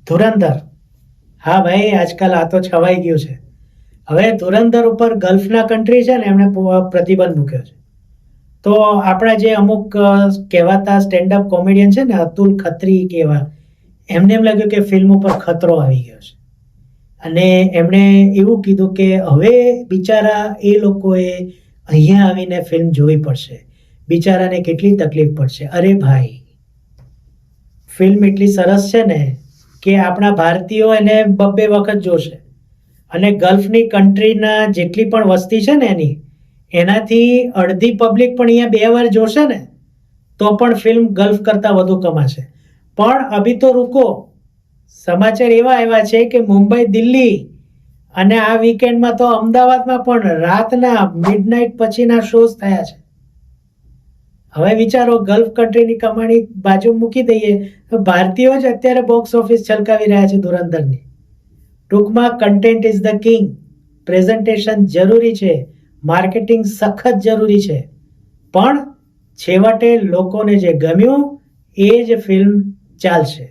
ધુરંધર. હા ભાઈ, આજકાલ આ તો છવાઈ ગયું છે. હવે ધુરંધર ઉપર ગલ્ફના કન્ટ્રી છે ને એમણે પ્રતિબંધ મૂક્યો છે. તો આપણા જે અમુક કહેવાતા સ્ટેન્ડઅપ કોમેડિયન છે ને, અતુલ ખત્રી કેવા, એમને એમ લાગ્યું કે ફિલ્મ ઉપર ખતરો આવી ગયો છે અને એમણે એવું કીધું કે હવે બિચારા એ લોકોએ અહીંયા આવીને ફિલ્મ જોવી પડશે, બિચારાને કેટલી તકલીફ પડશે. અરે ભાઈ, ફિલ્મ એટલી સરસ છે ને કે આપણા ભારતીયો એને બબ્બે વખત જોશે અને ગલ્ફની કન્ટ્રીના જેટલી પણ વસ્તી છે ને એનાથી અડધી પબ્લિક પણ અહીંયા 2 વાર જોશે ને તો પણ ફિલ્મ ગલ્ફ કરતાં વધુ કમાશે. પણ અભી તો રૂકો, સમાચાર એવા આવ્યા છે કે મુંબઈ, દિલ્હી અને આ વીકેન્ડમાં તો અમદાવાદમાં પણ રાતના મિડનાઇટ પછીના શોઝ થયા છે. હવે વિચારો, ગલ્ફ કન્ટ્રીની કમાણી બાજુ મૂકી દઈએ તો ભારતીયો જ અત્યારે બોક્સ ઓફિસ છલકાવી રહ્યા છે ધુરંધરની. ટૂંકમાં content is the king. Presentation જરૂરી છે, માર્કેટિંગ સખત જરૂરી છે, પણ છેવટે લોકોને જે ગમ્યું એ જ ફિલ્મ ચાલશે.